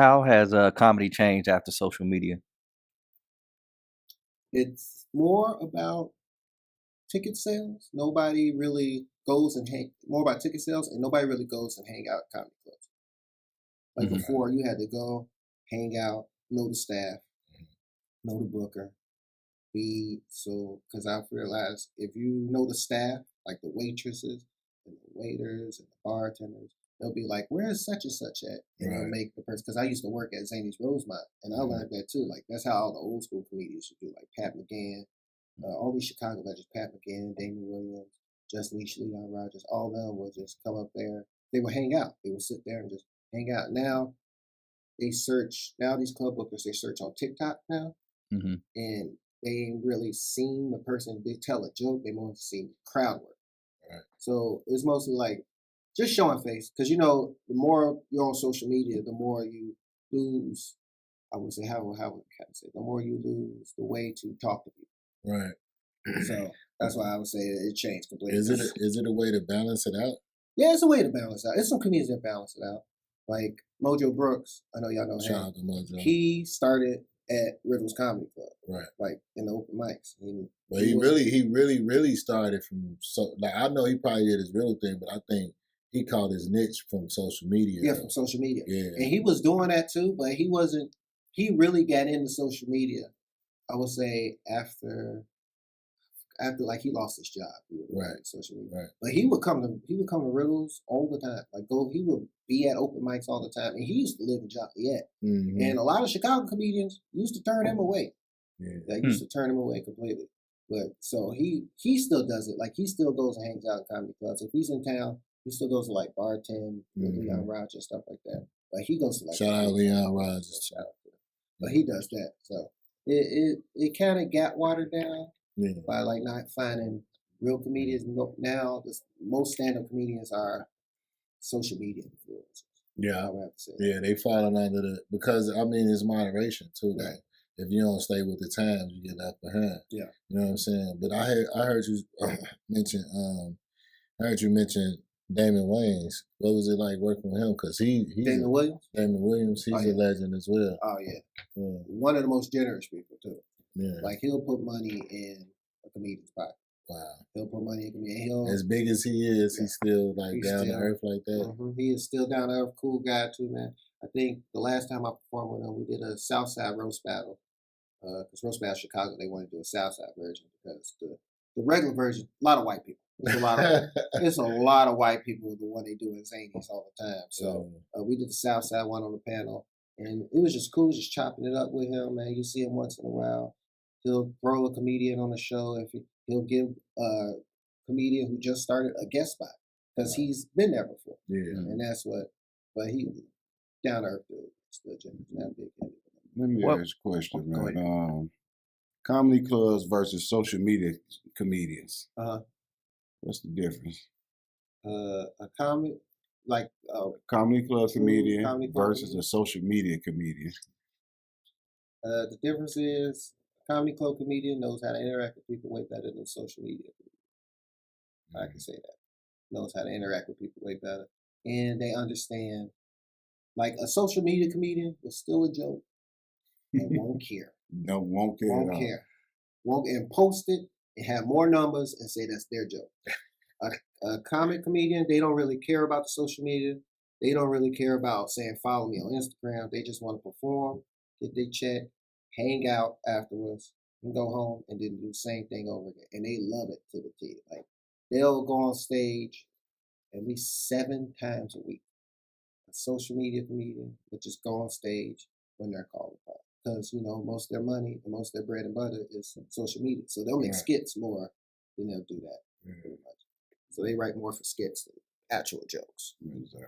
How has comedy changed after social media? It's more about ticket sales. Nobody really goes and hang more about ticket sales, and nobody really goes and hang out at comedy clubs. Like Mhm. before, you had to go, hang out, know the staff, know the booker, be so because I've realized if you know the staff, like the waitresses and the waiters and the bartenders, they'll be like, "Where's such and such at?" And they'll Right. make the person because I used to work at Zany's Rosemont, and I learned that too. Like that's how all the old school comedians should do, like Pat McGann, all these Chicago legends, Pat McGann, Damon Williams, Justin East, Leon Rogers, all of them would just come up there. They would hang out. They would sit there and just hang out. Now they search. Now these club bookers they search on TikTok now, Mhm. and they ain't really seen the person. They tell a joke. They more see crowd work. Right. So it's mostly like just showing face because you know the more you're on social media, the more you lose. I would say how would I say the more you lose the way to talk to people. Right. So that's why I would say it changed completely. Is it a way to balance it out? Yeah, it's a way to balance out. It's some comedians that balance it out. Like Mojo Brooks, I know y'all know Shout him. out to Mojo. He started at Riddle's Comedy Club, Right. like in the open mics. But he really started from like I know he probably did his real thing, but I think he caught his niche from social media. Yeah, from social media. Yeah. And he was doing that too, but he wasn't. He really got into social media. I would say after like he lost his job, he would Right. social media. Right. But he would come to Riddles all the time. Like he would be at open mics all the time, and he used to live in Joliet. Mhm. And a lot of Chicago comedians used to turn him away. Yeah. They used to turn him away completely. But so he still does it. Like he still goes and hangs out in comedy clubs. If he's in town, he still goes to like bartend with Leon Rogers, stuff like that. But he goes to like Shout out Leon Rogers. shout out to him. But he does that. So it kind of got watered down Yeah. by like not finding real comedians. Now most stand-up comedians are social media influencers. Yeah. I would have to say. Yeah, they falling under the because I mean it's moderation too. Like Right. if you don't stay with the times, you get left behind. Yeah. You know what I'm saying? But I heard you mention I heard you mention Damon Wayans. What was it like working with him? Because he's Damon Williams. Damon Williams, he's a legend as well. Oh yeah. Yeah. One of the most generous people too. Yeah. Like he'll put money in a comedian's pocket. Wow. He'll put money in a comedian. As big as he is, he's still like He's down to still- earth like that. He is still down to earth, cool guy too, man. I think the last time I performed with him, we did a Southside roast battle. Because roast battle Chicago, they want to do a Southside version because the regular version, a lot of white people. It's a lot of white people the one they do in Zanies all the time. So we did the Southside one on the panel, and it was just cool, just chopping it up with him, man. You see him once in a while. He'll throw a comedian on the show if he'll give a comedian who just started a guest spot because he's been there before. Yeah. And that's what. But he down to earth dude. Still generous, not big headed. Let me Well, ask you a question, go man. Comedy clubs versus social media comedians. What's the difference? A comic like Comedy club comedian comedy club versus a social media comedian. the difference is a comedy club comedian knows how to interact with people way better than social media comedian. I can say that. Knows how to interact with people way better. And they understand like a social media comedian was still a joke and won't care. Won't care. Won't at all. care. Won't and post it and have more numbers and say that's their joke. A comic comedian, they don't really care about the social media. They don't really care about saying follow me on Instagram. They just want to perform, get their check, hang out afterwards, and go home and then do the same thing over again. And they love it to the T. Like they'll go on stage at least 7 times a week. A social media comedian would just go on stage when they're called upon. Because, you know, most of their money and most of their bread and butter is social media. So they'll make skits more than they'll do that, pretty much. So they write more for skits than actual jokes. Exactly.